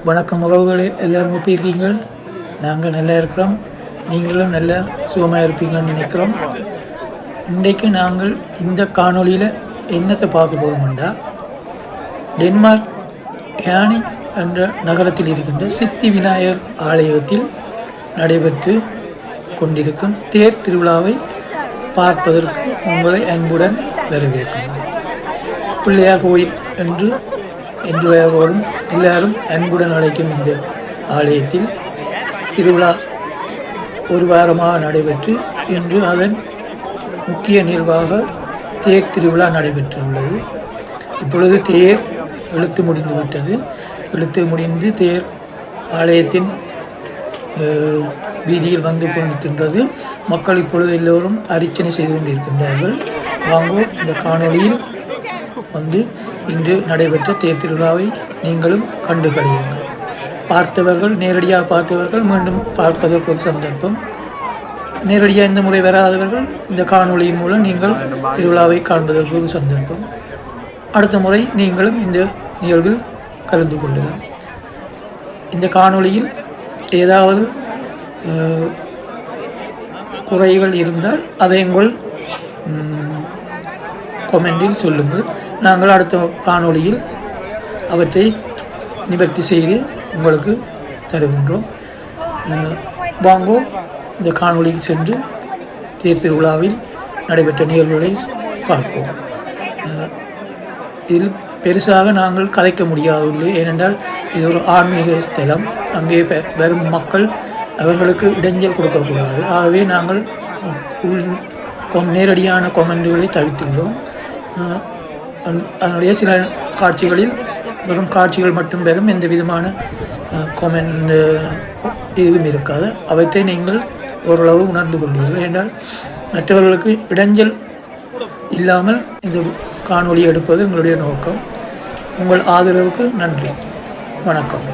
வணக்கம் உறவுகளே, எல்லாரும் எப்படி இருக்கீங்க? நாங்கள் நல்லா இருக்கிறோம். நீங்களும் நல்லா சுகமாக இருப்பீங்கன்னு நினைக்கிறோம். இன்றைக்கு நாங்கள் இந்த காணொளியில் என்னத்தை பார்க்க போகிறோம்டா, டென்மார்க் யானி என்ற நகரத்தில் இருக்கின்ற சித்தி விநாயகர் ஆலயத்தில் நடைபெற்று கொண்டிருக்கும் தேர் திருவிழாவை பார்ப்பதற்கு உங்களை அன்புடன் வரவேற்கிறோம். பிள்ளையார் கோயில் என்று எல்லோரும் அன்புடன் அழைக்கும் இந்த ஆலயத்தில் திருவிழா ஒரு வாரமாக நடைபெற்று இன்று அதன் முக்கிய நிகழ்வாக தேர் திருவிழா நடைபெற்றுள்ளது. இப்பொழுது தேர் இழுத்து முடிந்துவிட்டது. இழுத்து முடிந்து தேர் ஆலயத்தின் வீதியில் வந்து நிற்கின்றது. மக்கள் இப்பொழுது எல்லோரும் அர்ச்சனை செய்து கொண்டிருக்கின்றார்கள். வாங்கோ, இந்த காணொளியில் வந்து இன்று நடைபெற்ற தேர் திருவிழாவை நீங்களும் கண்டு களியுங்கள். நேரடியாக பார்த்தவர்கள் மீண்டும் பார்ப்பதற்கு ஒரு சந்தர்ப்பம், நேரடியாக இந்த முறை வராதவர்கள் இந்த காணொளியின் மூலம் நீங்கள் திருவிழாவை காண்பதற்கு ஒரு சந்தர்ப்பம். அடுத்த முறை நீங்களும் இந்த நிகழ்வில் கலந்து கொள்ளலாம். இந்த காணொளியில் ஏதாவது குறைகள் இருந்தால் அதை உங்கள் கொமெண்டில் சொல்லுங்கள். நாங்கள் அடுத்த காணொளியில் அவற்றை நிவர்த்தி செய்து உங்களுக்கு தருகின்றோம். வாங்கோ, இந்த காணொளிக்கு சென்று தேர் திருவிழாவில் நடைபெற்ற நிகழ்வுகளை பார்ப்போம். இதில் பெருசாக நாங்கள் கதைக்க முடியாதுள்ளே, ஏனென்றால் இது ஒரு ஆன்மீக ஸ்தலம். அங்கே வரும் மக்கள் அவர்களுக்கு இடைஞ்சல் கொடுக்கக்கூடாது. ஆகவே நாங்கள் நேரடியான கொமெண்டுகளை தவிர்த்துள்ளோம். அதனுடைய சில காட்சிகளில் வெறும் காட்சிகள் மட்டும் பெறும், எந்த விதமான கொமெண்ட் இதுவும் இருக்காது. அவற்றை நீங்கள் ஓரளவு உணர்ந்து கொண்டீர்கள் என்றால் மற்றவர்களுக்கு இடைஞ்சல் இல்லாமல் இந்த காணொளி எடுப்பது எங்களுடைய நோக்கம். உங்கள் ஆதரவுக்கு நன்றி. வணக்கம்.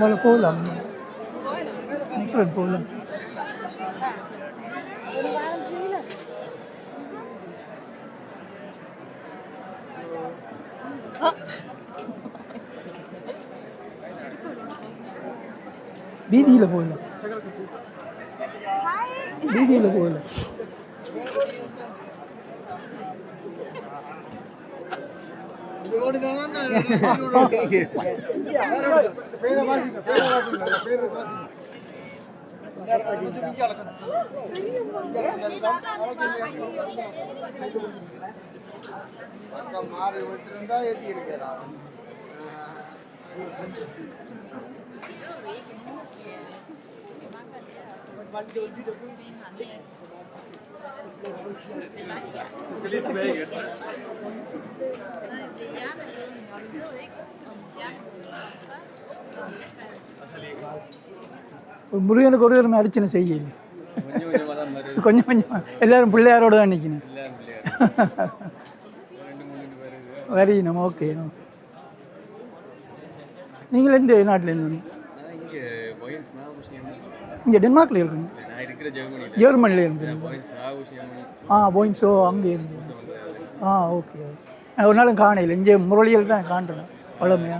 Kalau pulang, pulang. வீதியில போகலாம், வீதியில போகலாம். மாறி விட்டுருந்தா ஏற்றி இருக்கிறா. முருகனுக்கு ஒரு அர்ச்சனை செய்யல, கொஞ்சம் கொஞ்சம் எல்லாரும் பிள்ளையாரோட தான் நிற்கணும். வரையணும். ஓகே, நீங்கள் எந்த நாட்டிலேருந்து? இங்கே டென்மார்க்கில் இருக்கணும். ஜெர்மனியில் இருக்கணும். போயின்ஸோ அங்கே இருந்து. ஓகே. ஒரு நாளும் காணையில் இங்கே முரளியில் தான் காண்றேன். அவ்வளோமையா?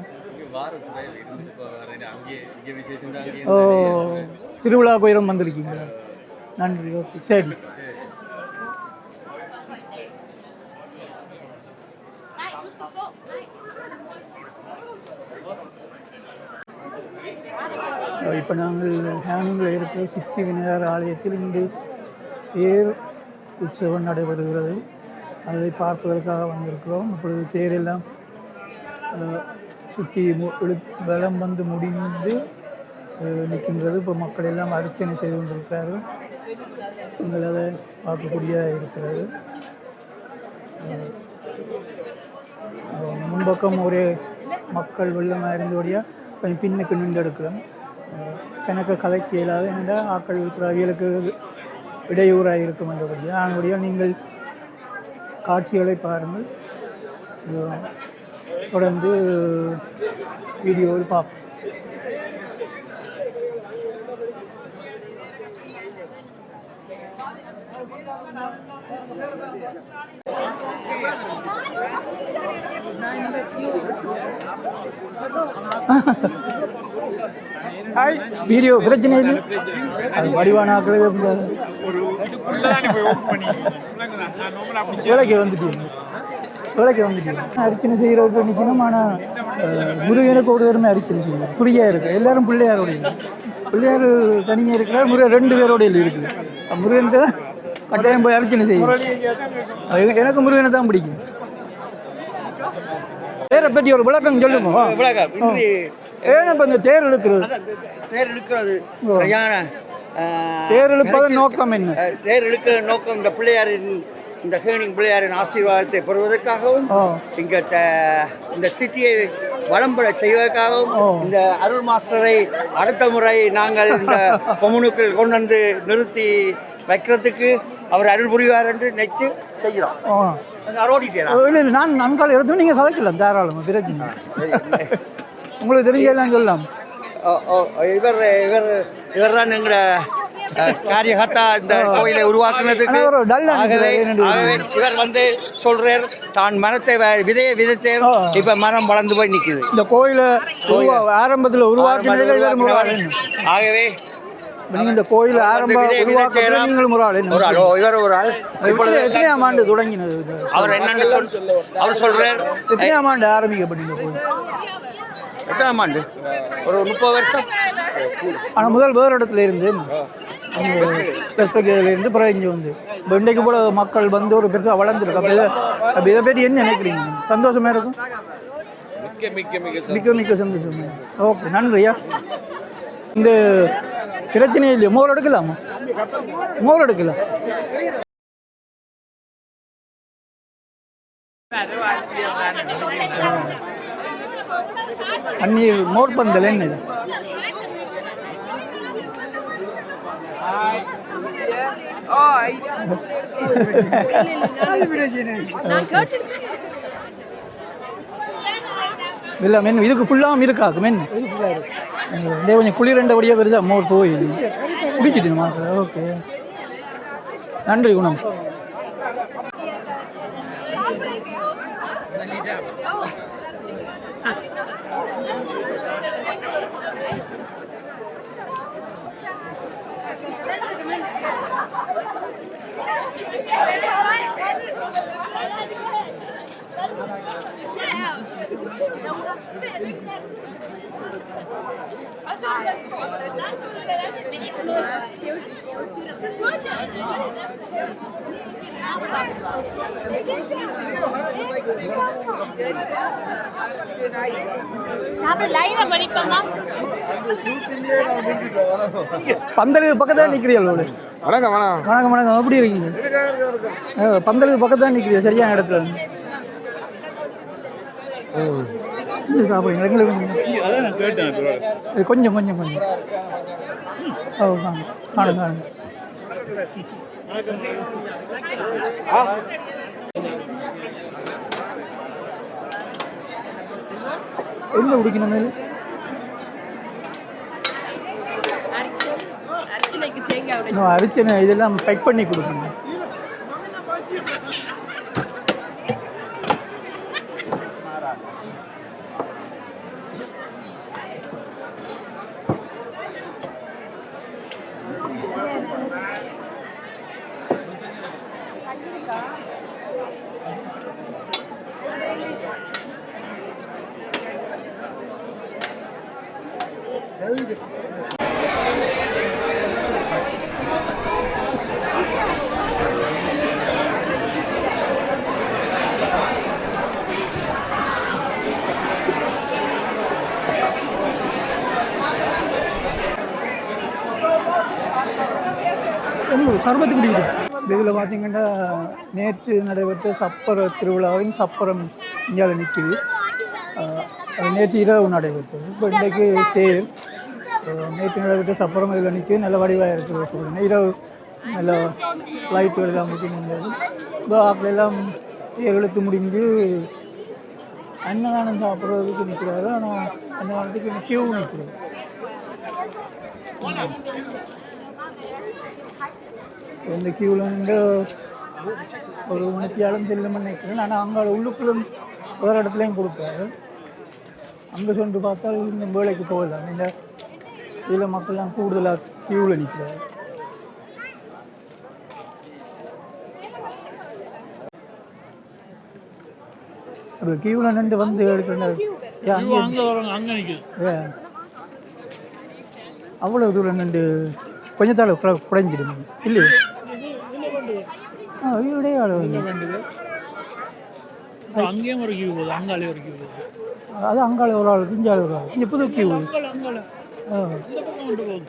திருவிழா கோயிலும் வந்திருக்கீங்களா? நன்றி. ஓகே, சரி. இப்போ நாங்கள் ஹேனிங்கில் இருக்கிற சித்தி விநாயகர் ஆலயத்தில் இன்று தேர் உற்சவம் நடைபெறுகிறது. அதை பார்ப்பதற்காக வந்திருக்கிறோம். இப்பொழுது தேரெல்லாம் சுற்றி பலம் வந்து முடிந்து நிற்கின்றது. இப்போ மக்கள் எல்லாம் அர்ச்சனை செய்து கொண்டிருக்கிறார்கள். நீங்கள் அதை பார்க்கக்கூடியதாக இருக்கிறது. முன்பக்கம் ஒரே மக்கள் வெள்ளமாக இருந்தபடியாக கொஞ்சம் பின்னுக்கு நின்று எடுக்கிறோம். கணக்க கதைக்கு இயலாத என்ற ஆக்கள் இருக்கிற அவியலுக்கு இடையூறாக இருக்கும் என்றபடியாக அதனுடைய நீங்கள் காட்சிகளை பாருங்கள். தொடர்ந்து வீடியோவில் பார்ப்போம். வீடியோ பிரச்சனை இல்லை, அது வடிவான வேலைக்கு வந்துட்டீங்க அர்ச்சனை செய்கிறவங்க நிற்கணும். ஆனால் முருகனுக்கு ஒரு பேருமே அர்ச்சனை செய்யணும். புரியாக இருக்குது. எல்லாரும் பிள்ளையாரோடைய பிள்ளையார் தனியாக இருக்கிறார். முருகன் 2 பேரோடைய இருக்குது. முருகன் தான் கட்டாயம் போய் அர்ச்சனை செய்யும். எனக்கு முருகனை தான் பிடிக்கும். தேரை பற்றி ஒரு விளக்கம் சொல்லுங்க. ஏன்னா இப்போ இந்த தேர் இழுக்கிறது சரியான தேர் இழுப்பதன் நோக்கம் என்ன? தேர் இழுக்கிற நோக்கம் இந்த பிள்ளையாரின் இந்த ஹேனிங் பிள்ளையாரின் ஆசீர்வாதத்தை பெறுவதற்காகவும் இங்கே இந்த சிட்டியை வளம்பட செய்வதற்காகவும் இந்த அருள் மாஸ்டரை அடுத்த முறை நாங்கள் இந்த கொம்முனுக்குள் கொண்டு வந்து நிறுத்தி வைக்கிறதுக்கு அவர் அருள் புரிவார் என்று நினைத்து செய்கிறோம். நான் நன்கால் எடுத்து நீங்கள் கதைக்கலாம் தாராளமாக பிரச்சனை. உங்களுக்கு தெரிஞ்செல்லாம் சொல்லலாம். இவர் தான் எங்களை காரியகர்த்தா இந்த கோயிலை உருவாக்குனதுக்கு. ஆகவே இவர் வந்து சொல்றார் தான் மரத்தை விதையை விதைத்தேன், இப்ப மரம் வளர்ந்து போய் நிற்குது. இந்த கோயிலை ஆரம்பத்தில் உருவாக்கினதில் ஆகவே நீங்கள் இந்த கோயில் ஆரம்பம் ஒரு ஆள். இப்பொழுது எத்தனையாம் ஆண்டு தொடங்கினது? அவர் என்னன்னு அவர் சொல்றார் எத்தனையாம் ஆண்டு ஆரம்பிக்கப்பட்ட கோயில்? எத்தனாம் ஆண்டு? ஒரு 30 வருஷம். ஆனால் முதல் வேறு இடத்துல இருந்து இருந்து பிறகு இங்கே வந்து இன்றைக்கு போல மக்கள் வந்து ஒரு பெருசாக வளர்ந்துருக்கு. அப்போ இதை பற்றி என்ன நினைக்கிறீங்க? சந்தோஷமாக இருக்கும். மிக்க சந்தோஷமா. ஓகே, நன்றியா. இந்த பிரச்சனை இல்லையா? மோர் எடுக்கலாமா? மோர் எடுக்கலாம். அந்நீர் மோர் பந்தல் என்னது? இல்லை மென் இதுக்கு ஃபுல்லாகவும் இருக்காது. மென் கொஞ்சம் குளிரண்டபடியாக பெருசா மோர் போய் குடிச்சிட்டு மாத்திர. ஓகே, நன்றி குணம். பந்தலுக்கு பக்கத்தான் நிக்கிறீங்களா? வணக்கம் வணக்கம் வணக்கம் வணக்கம். எப்படி இருக்கீங்க? பந்தலுக்கு பக்கத்தான் நிக்கிறீங்க, சரியான இடத்துல சாப்பிடுங்க. கொஞ்சம் கொஞ்சம் கொஞ்சம் காணுங்க காணுங்க. எங்க குடிக்கணும்? மேலே அரிச்சனை இதெல்லாம் பேக் பண்ணி கொடுக்கணும். சர்பத்து குடிக்குது. இதில் பார்த்தீங்கன்னா நேற்று நடைபெற்ற சப்பர திருவிழாவின் சப்பரம் இந்தியாவில் நிற்குது. நேற்று இரவு நடைபெற்றது. இப்போ இன்றைக்கு தேர். நேற்று நடைபெற்ற சப்பரம் இதில் நிற்குது. நல்ல வடிவாக இருக்குது சொல்லுங்கள். இரவு நல்ல லைட்டுகள் எல்லாம் முட்டினது. இப்போ ஆக்களெல்லாம் தேர் இழுத்து முடிஞ்சு அன்னதானம் சாப்பிட்றதுக்கு நிற்கிறாரு. ஆனால் அன்னதானத்துக்கு கியூ நிற்கிறது. இந்த கியூவில் வந்து ஒரு உணர்ச்சியாலும் செல்லும்னு நினைக்கிறேன். ஆனால் அங்கே உள்ளுக்குள்ளும் வேறு இடத்துலையும் கொடுப்பாரு. அங்கே சென்று பார்த்தால் இந்த வேலைக்கு போகலாம். இந்த இதில் மக்கள்லாம் கூடுதலாக கியூவில் நிற்கிறாரு. ஒரு கியூவில் நின்று வந்து எடுக்கிறாரு. அவ்வளோ தூரம் நின்று கொஞ்சத்தால் குறைஞ்சிடுங்க இல்லையா? வீடே அங்கேயும் ஒரு கியூ போகுது, அங்காலே ஒரு கியூ போகுது. அது அங்காலே ஒரு ஆள், இஞ்சாலே ஒரு ஆள். இங்கே புது கியூ அங்காலே இந்த பக்கம் கொண்டு போகுது.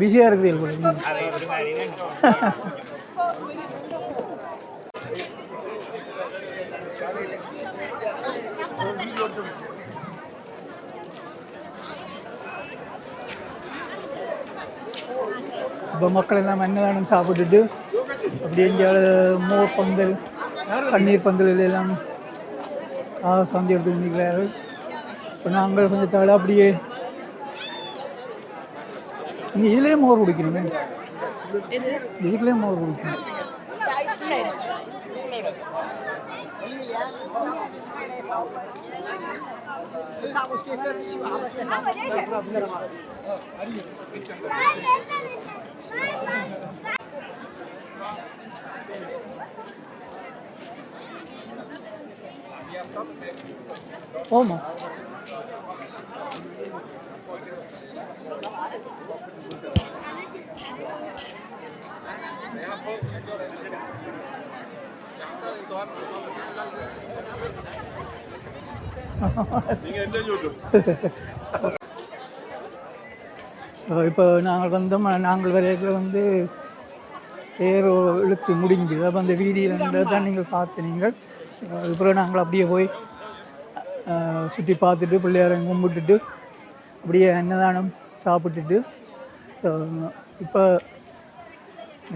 பிஸியாக இருக்குது. இப்போ மக்கள் எல்லாம் அன்னதானம் சாப்பிட்டுட்டு அப்படியே மோர் பந்தல், கண்ணீர் பந்தல் எல்லாம் சந்தி எடுத்து நிற்கிறார்கள். இப்போ நாங்கள் கொஞ்சம் தலை அப்படியே இங்கே இதுலேயே மோர் குடிக்கணுமே, இதுக்குள்ளேயே மோர் குடிக்கணும். ஓமா இப்போ நாங்கள் வந்தோம். நாங்கள் வரையில் வந்து தேர் இழுத்து முடிஞ்சுது. அப்போ அந்த வீதியில் தான் நீங்கள் பார்த்து நீங்கள் அதுக்கப்புறம் நாங்கள் அப்படியே போய் சுற்றி பார்த்துட்டு பிள்ளையாரை கும்பிட்டுட்டு அப்படியே அன்னதானம் சாப்பிட்டுட்டு இப்போ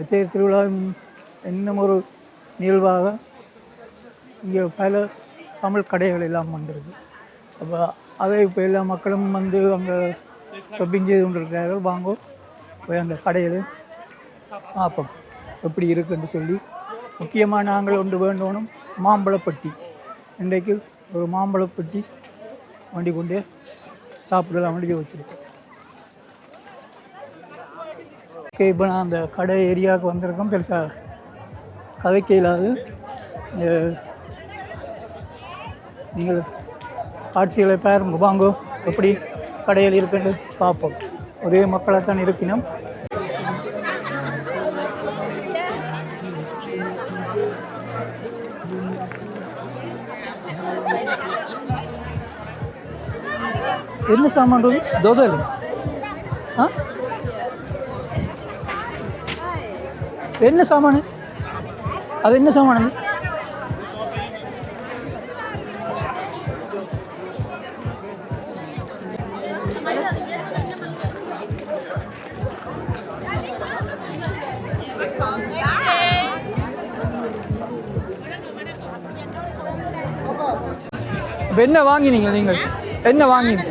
தேர் திருவிழா இன்னும் ஒரு நிகழ்வாக இங்கே பல தமிழ் கடைகள் எல்லாம் வந்துருக்கு. அப்போ அதை இப்போ எல்லா மக்களும் வந்து அங்கே ஷாப்பிங் செய்து கொண்டிருக்கிறார்கள். வாங்கோ போய் அந்த கடையில் பார்ப்போம் எப்படி இருக்குன்னு சொல்லி. முக்கியமாக நாங்கள் ஒன்று வேண்டணும், மாம்பழப்பட்டி. இன்றைக்கு ஒரு மாம்பழப்பட்டி வண்டி கொண்டே சாப்பிடலாம் வண்டி வச்சுருக்கோம். ஓகே, இப்போ நான் அந்த கடை ஏரியாவுக்கு வந்திருக்கோம். பெருசாக கதைக்க இல்லாது நீங்கள் காட்சிகளை பாருங்க. வாங்கோ எப்படி கடையில் இருக்குன்னு பார்ப்போம். ஒரே மக்களாக தான் இருக்கணும். என்ன சாமான் தோதல்? என்ன சாமான்? அது என்ன சாமான்? என்ன வாங்கினீங்க நீங்கள்? என்ன வாங்கினீங்க?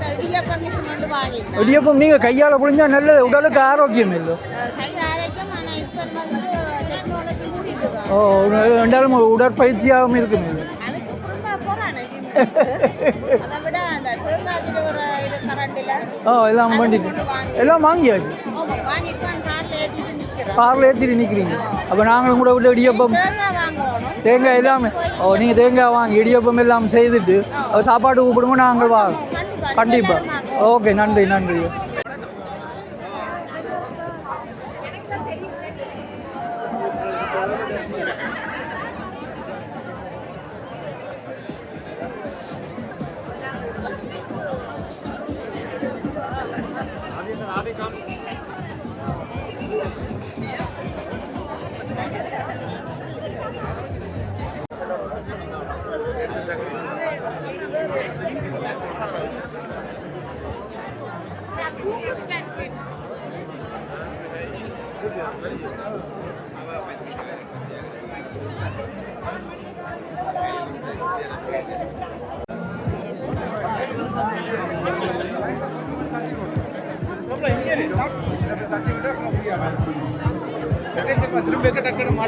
இடியப்பம் நீங்கள் கையால் புழிஞ்சா நல்லது, உடலுக்கு ஆரோக்கியம் இல்லை. ஓ ரெண்டாலும் உடற்பயிற்சியாகவும் இருக்குமே இது. அதுக்கு அப்புறமா போறானே ஜிம்முக்கு. அதை விட அந்த தேங்காய்க்கு ஒரு இது கரண்டில் ஓ எல்லாம் பண்ணிட்டு எல்லாம் வாங்கியாச்சு வாங்கிட்டு காரில் ஏற்றிட்டு நிற்கிறோம். காரில் ஏற்றிட்டு நிற்கிறீங்க. அப்போ நாங்களும் கூட விட்டு இடியப்பம் தேங்காய் வாங்கணும். தேங்காய் எல்லாமே ஓ நீங்கள் தேங்காய் வாங்கி இடியப்பம் எல்லாம் செய்துட்டு சாப்பாடு கூப்பிடுங்க நாங்கள் வாங்க கண்டிப்பாக. ஓகே நன்றி நன்றி.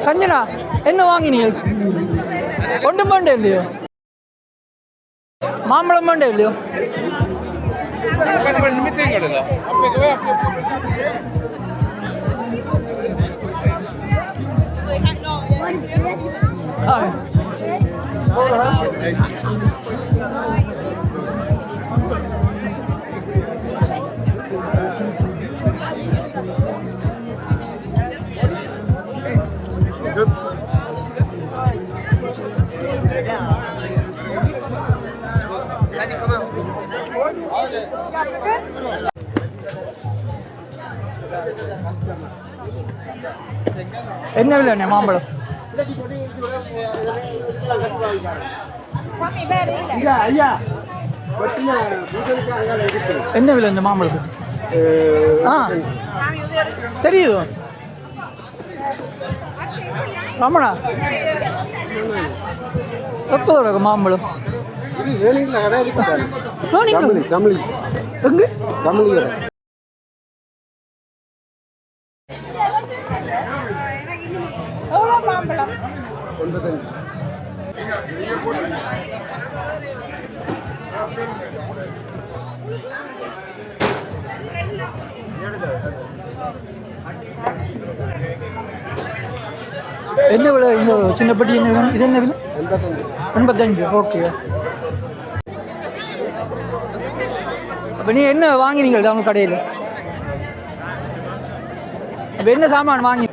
சஞ்சனா என்ன வாங்கினீங்க? ஒன்றும் பண்ணே இல்லையோ? மாம்பழம் பண்ணே இல்லையோ? என்ன விலை மாம்பழம்? என்ன விலை இந்த மாம்பழத்துக்கு? ஆ தெரியுது ரமணா எப்போதோட மாம்பழம் எங்க என்ன விலை இந்த சின்ன பெட்டி என்ன விலை? இது என்ன விலை? 85. ஓகே. அப்போ நீ என்ன வாங்கினீங்க நம்ம கடையில்? அப்போ என்ன சாமான் வாங்கி?